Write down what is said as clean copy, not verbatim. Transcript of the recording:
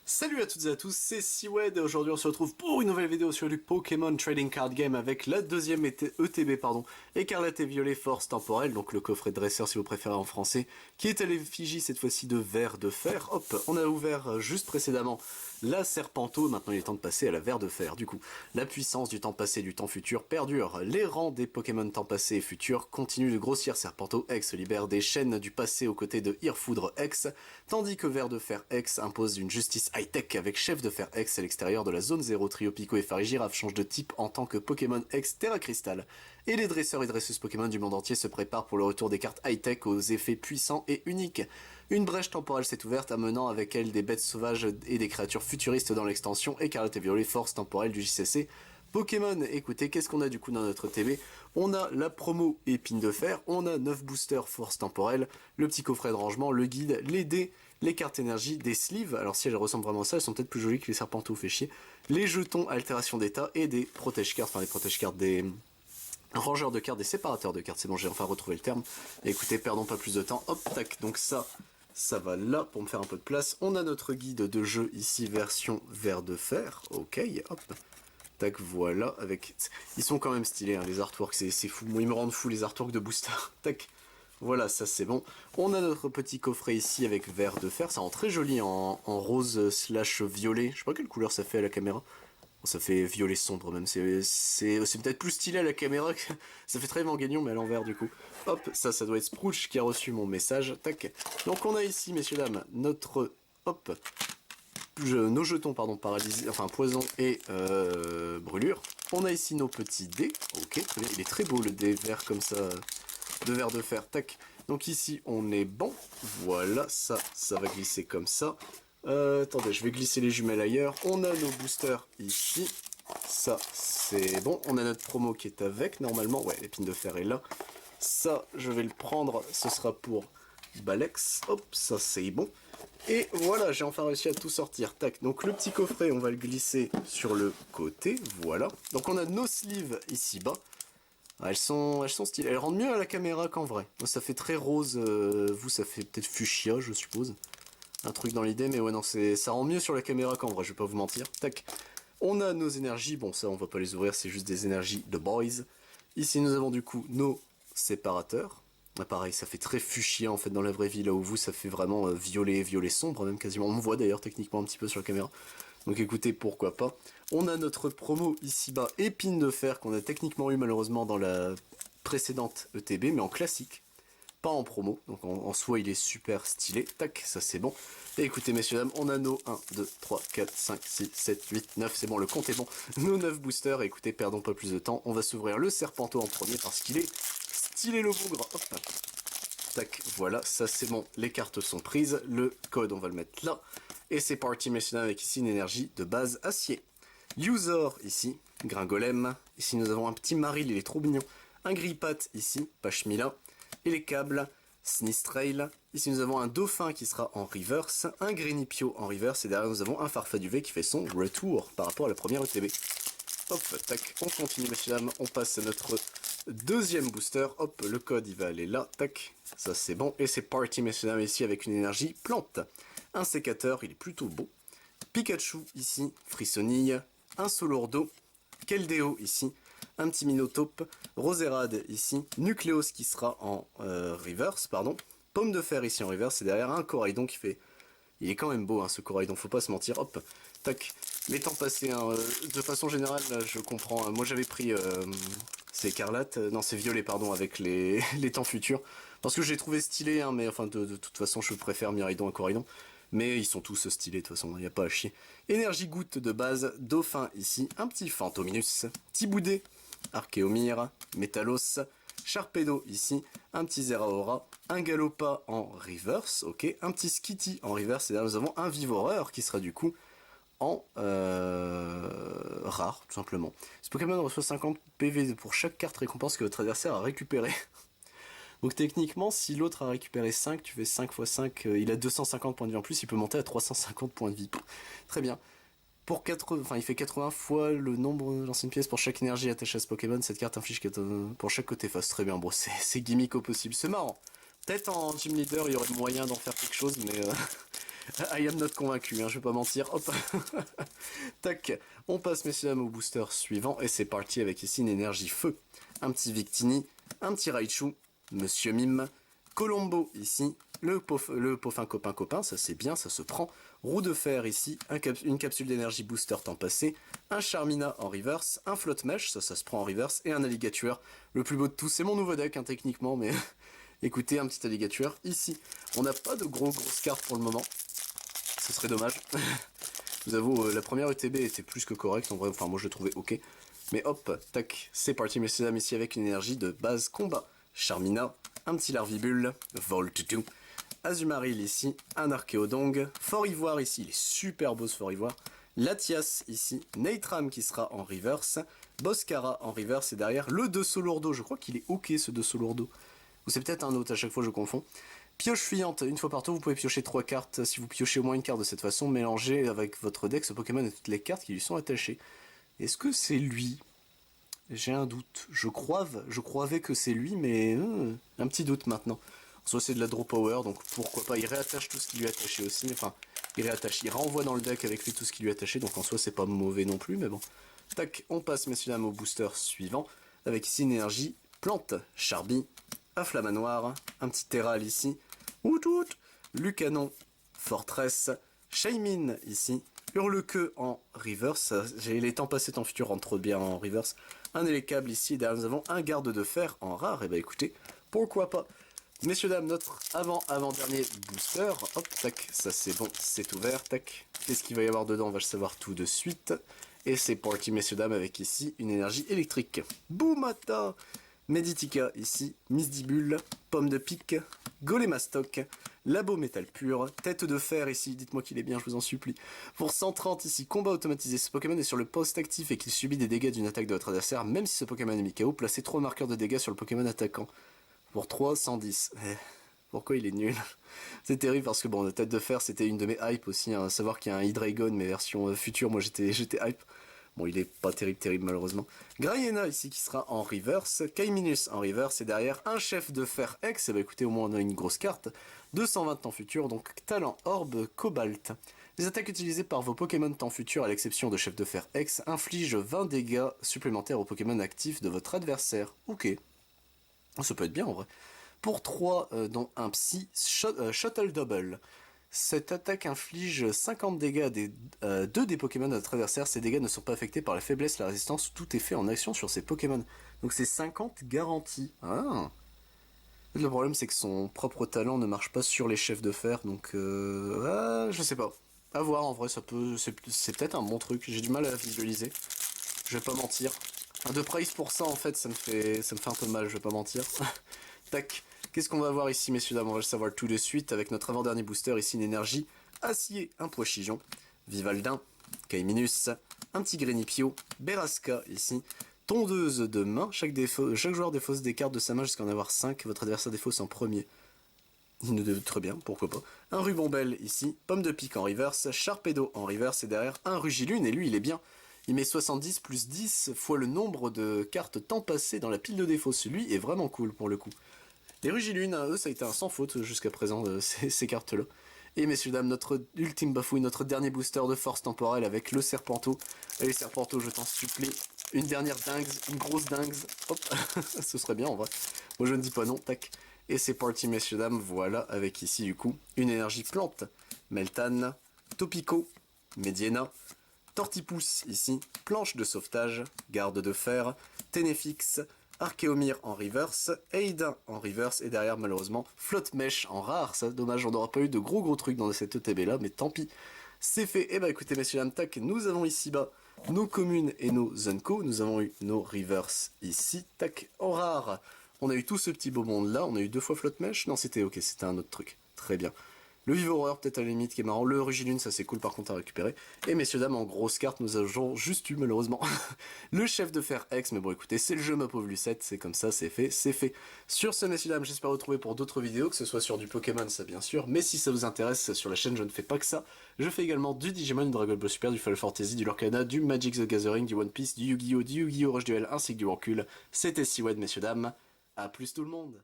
Salut à toutes et à tous, c'est Siwed et aujourd'hui on se retrouve pour une nouvelle vidéo sur du Pokémon Trading Card Game avec la deuxième ETB Écarlate et Violet Force Temporelle, donc le coffret de dresseur si vous préférez en français, qui est à l'effigie cette fois-ci de Ver de Fer. Hop, on a ouvert juste précédemment la Serpenteau, maintenant il est temps de passer à la Ver de Fer. Du coup, la puissance du temps passé et du temps futur perdure, les rangs des Pokémon temps passé et futur continuent de grossir. Serpenteau X libère des chaînes du passé aux côtés de Irfoudre X, tandis que Ver de Fer X impose une justice high-tech avec Chef de Fer X à l'extérieur de la zone 0. Trio Pico et Farigiraf change de type en tant que Pokémon X Terra Crystal. Et les dresseurs et dresseuses Pokémon du monde entier se préparent pour le retour des cartes high-tech aux effets puissants et uniques. Une brèche temporelle s'est ouverte, amenant avec elle des bêtes sauvages et des créatures futuristes dans l'extension Écarlate et Violet Force Temporelle du JCC. Pokémon, écoutez, qu'est-ce qu'on a du coup dans notre TB? On a la promo Épine de Fer, on a 9 boosters Force Temporelle, le petit coffret de rangement, le guide, les dés, les cartes énergie, des sleeves, alors si elles ressemblent vraiment à ça, elles sont peut-être plus jolies que les Serpenteaux, fait chier, les jetons altération d'état et des protège-cartes, enfin des protège-cartes, des rangeurs de cartes, des séparateurs de cartes, c'est bon, j'ai enfin retrouvé le terme. Et écoutez, perdons pas plus de temps, hop, tac, donc ça va là pour me faire un peu de place. On a notre guide de jeu ici, version Ver de Fer, ok, hop. Tac, voilà, avec... Ils sont quand même stylés, hein, les artworks, c'est fou. Moi, ils me rendent fou, les artworks de booster. Tac, voilà, ça c'est bon. On a notre petit coffret ici avec Ver de Fer. Ça rend très joli en rose slash violet. Je sais pas quelle couleur ça fait à la caméra. Bon, ça fait violet sombre même. C'est peut-être plus stylé à la caméra. Que... ça fait très Evangelion, mais à l'envers du coup. Hop, ça doit être Sprouch qui a reçu mon message. Tac. Donc on a ici, messieurs, dames, notre... Hop, nos jetons, pardon, paralysés, enfin poison et brûlure. On a ici nos petits dés, ok, très bien, il est très beau le dé vert comme ça, de verre de fer, tac. Donc ici on est bon, voilà, ça va glisser comme ça. Attendez, je vais glisser les jumelles ailleurs. On a nos boosters ici, ça c'est bon. On a notre promo qui est avec, normalement, ouais, l'épine de fer est là. Ça, je vais le prendre, ce sera pour Balex, hop, ça c'est bon. Et voilà, j'ai enfin réussi à tout sortir. Tac, donc le petit coffret, on va le glisser sur le côté, voilà. Donc on a nos sleeves ici bas. Ah, elles sont stylées, elles rendent mieux à la caméra qu'en vrai. Moi, ça fait très rose, vous ça fait peut-être fuchsia, je suppose. Un truc dans l'idée, mais ouais non, ça rend mieux sur la caméra qu'en vrai, je vais pas vous mentir. Tac, on a nos énergies, bon ça on va pas les ouvrir, c'est juste des énergies de boys. Ici nous avons du coup nos séparateurs. Ah, pareil, ça fait très fuchsia en fait dans la vraie vie, là où vous ça fait vraiment violet sombre même quasiment. On me voit d'ailleurs techniquement un petit peu sur la caméra. Donc écoutez, pourquoi pas. On a notre promo ici bas, épine de fer, qu'on a techniquement eu malheureusement dans la précédente ETB, mais en classique. Pas en promo, donc en soi il est super stylé. Tac, ça c'est bon. Et écoutez messieurs dames, on a nos 1, 2, 3, 4, 5, 6, 7, 8, 9, c'est bon, le compte est bon. Nos 9 boosters, et écoutez, perdons pas plus de temps, on va s'ouvrir le Serpenteau en premier parce qu'il est stylé le bougre. Hop. Tac, voilà, ça c'est bon, les cartes sont prises, le code on va le mettre là. Et c'est parti messieurs dames avec ici une énergie de base acier. User ici, Gringolem, ici nous avons un petit Maril, il est trop mignon. Un Grippat ici, Pachmila. Et les câbles, Snistrail. Ici nous avons un Dauphin qui sera en reverse, un Grenipio en reverse, et derrière nous avons un Farfaduvet qui fait son retour par rapport à la première ETB. Hop, tac, on continue messieurs dames, on passe à notre deuxième booster, hop, le code il va aller là, tac, ça c'est bon, et c'est parti messieurs dames ici avec une énergie plante. Un sécateur, il est plutôt beau. Pikachu ici, Frissonille, un Solordo, Keldeo ici, un petit Minotape, Roserade ici, Nucleos qui sera en reverse, pardon, Pomme de Fer ici en reverse, et derrière un Coraidon qui fait... Il est quand même beau hein, ce Coraidon, faut pas se mentir, hop, tac. Les temps passés, hein, de façon générale, là, je comprends, moi j'avais pris... c'est écarlate, non c'est violet pardon, avec les, les temps futurs, parce que j'ai trouvé stylé, hein, mais enfin de toute façon je préfère Miraidon à Coraidon. Mais ils sont tous stylés de toute façon, il n'y a pas à chier. Énergie goutte de base, Dauphin ici, un petit Fantominus, Tiboudet, Archéomir, Métalos, Sharpedo ici, un petit Zeraora, un Galopa en reverse, ok, un petit Skitty en reverse, et là nous avons un Vivoreur qui sera du coup en rare, tout simplement. Ce Pokémon reçoit 50 PV pour chaque carte récompense que votre adversaire a récupéré. Donc techniquement, si l'autre a récupéré 5, tu fais 5 x 5, il a 250 points de vie en plus, il peut monter à 350 points de vie. Très bien. Pour 80, enfin, il fait 80 fois le nombre d'anciennes pièces pour chaque énergie attachée à ce Pokémon, cette carte inflige pour chaque côté face. Très bien, bon, c'est gimmick au possible, c'est marrant. Peut-être en Gym Leader, il y aurait moyen d'en faire quelque chose, mais I am not convaincu, hein, je vais pas mentir. Hop. Tac, on passe messieurs dames au booster suivant et c'est parti avec ici une énergie feu. Un petit Victini, un petit Raichu, Monsieur Mime, Colombo ici, le Poffin copain, ça c'est bien, ça se prend. Roue de fer ici, une capsule d'énergie booster temps passé, un Charmina en reverse, un Flotte Mèche, ça se prend en reverse, et un Alligator. Le plus beau de tous, c'est mon nouveau deck hein, techniquement, mais écoutez, un petit Alligator ici. On n'a pas de grosses cartes pour le moment, ce serait dommage. Je vous avoue, la première ETB était plus que correcte, en vrai, enfin moi je l'ai trouvé ok. Mais hop, tac, c'est parti messieurs dames ici avec une énergie de base combat. Charmina, un petit Larvibule, Voltutu, Azumarill ici, un Archéodong, Fort Ivoire ici, il est super beau ce Fort Ivoire, Latias ici, Neitram qui sera en reverse, Boscara en reverse et derrière le De Lourdeau, je crois qu'il est ok ce De Lourdeau, ou c'est peut-être un autre, à chaque fois je confonds. Pioche fuyante, une fois par tour vous pouvez piocher 3 cartes, si vous piochez au moins une carte de cette façon, mélangez avec votre deck ce Pokémon et toutes les cartes qui lui sont attachées. Est-ce que c'est lui? J'ai un doute. Je croyais que c'est lui, mais un petit doute maintenant. Soit c'est de la draw power, donc pourquoi pas. Il réattache tout ce qui lui est attaché aussi. Enfin, il renvoie dans le deck avec lui tout ce qui lui est attaché, donc en soi c'est pas mauvais non plus, mais bon. Tac, on passe messieurs dames au booster suivant, avec ici une énergie plante, Charby, Afflamanoir, un petit Terral ici, Outout, Lucanon, Fortress, Shaymin ici, Hurle-Queue en reverse, les temps passés temps futur rentrent trop bien en reverse, un Élécable ici, et derrière nous avons un Garde de Fer en rare, et bah écoutez, pourquoi pas. Messieurs dames, notre avant-dernier booster, hop, tac, ça c'est bon, c'est ouvert, tac, qu'est-ce qu'il va y avoir dedans, on va le savoir tout de suite, et c'est parti messieurs dames avec ici une énergie électrique, Boumata, Meditica ici, Misdibule, Pomme de Pique, Golémastoc, Labo Métal Pur, Tête de Fer ici, dites-moi qu'il est bien, je vous en supplie. Pour 130 ici, combat automatisé, ce Pokémon est sur le poste actif et qu'il subit des dégâts d'une attaque de votre adversaire, même si ce Pokémon est mis KO, placez 3 marqueurs de dégâts sur le Pokémon attaquant. Pour 3, 110. Pourquoi il est nul? C'est terrible parce que bon, la Tête de Fer c'était une de mes hype aussi, hein, à savoir qu'il y a un Hydreigon mais version future, moi j'étais hype. Bon, il est pas terrible malheureusement. Graiena ici qui sera en reverse, Kaiminus en reverse et derrière un chef de fer X, et bah écoutez au moins on a une grosse carte, 220 temps futur, donc talent orbe cobalt. Les attaques utilisées par vos Pokémon temps futur à l'exception de chef de fer X infligent 20 dégâts supplémentaires aux Pokémon actifs de votre adversaire. Ok, ça peut être bien en vrai. Pour 3, dont un Psy, Shuttle Double. Cette attaque inflige 50 dégâts à deux des Pokémon de notre adversaire. Ces dégâts ne sont pas affectés par la faiblesse, la résistance, tout est fait en action sur ces Pokémon. Donc c'est 50 garantis. Ah. Le problème c'est que son propre talent ne marche pas sur les chefs de fer, donc je sais pas. À voir en vrai, c'est peut-être un bon truc. J'ai du mal à visualiser. Je vais pas mentir. Un de price pour ça en fait, ça me fait un peu mal, je vais pas mentir. Tac. Qu'est-ce qu'on va voir ici, messieurs dames? On va le savoir tout de suite avec notre avant-dernier booster. Ici, une énergie acier, un Poichigeon, Vivaldin, Kaiminus, un petit Grenipio, Berasca ici, tondeuse de main. Chaque joueur défausse des cartes de sa main jusqu'à en avoir 5. Votre adversaire défausse en premier. Il ne doute très bien, pourquoi pas. Un Rubombelle ici, Pomme de Pique en reverse, Sharpedo en reverse et derrière un Rugilune. Et lui, il est bien. Il met 70 plus 10 fois le nombre de cartes temps passées dans la pile de défauts. Celui est vraiment cool pour le coup. Les Rugilune, eux, ça a été un sans faute jusqu'à présent, ces cartes-là. Et messieurs, dames, notre ultime bafouille, notre dernier booster de force temporelle avec le Serpenteau. Allez, Serpenteau, je t'en supplie. Une dernière dingue, une grosse dingue. Hop, ce serait bien en vrai. Moi, je ne dis pas non, tac. Et c'est parti, messieurs, dames, voilà, avec ici, du coup, une énergie plante. Meltan, Topico, Mediena, Tortipousse, ici, planche de sauvetage, garde de fer, Ténéfix, Archéomir en reverse, Aidin en reverse, et derrière malheureusement Flotte Mèche en rare, ça dommage, on n'aura pas eu de gros trucs dans cette ETB là, mais tant pis, c'est fait. Et bah écoutez messieurs dames, tac, nous avons ici bas nos communes et nos Zunko, nous avons eu nos reverse ici, tac, en rare, on a eu tout ce petit beau monde là, on a eu 2 fois Flotte Mèche, non c'était ok, c'était un autre truc, très bien. Le Vivoreur, peut-être à la limite, qui est marrant. Le Rugilune, ça c'est cool par contre à récupérer. Et messieurs, dames, en grosse carte, nous avons juste eu, malheureusement, le chef de fer X. Mais bon, écoutez, c'est le jeu, ma pauvre Lucette. C'est comme ça, c'est fait, c'est fait. Sur ce, messieurs, dames, j'espère vous retrouver pour d'autres vidéos, que ce soit sur du Pokémon, ça bien sûr. Mais si ça vous intéresse, sur la chaîne, je ne fais pas que ça. Je fais également du Digimon, du Dragon Ball Super, du Final Fantasy, du Lorcana, du Magic the Gathering, du One Piece, du Yu-Gi-Oh!, Rush Duel, ainsi que du Warcule. C'était Siwed, messieurs, dames. À plus tout le monde.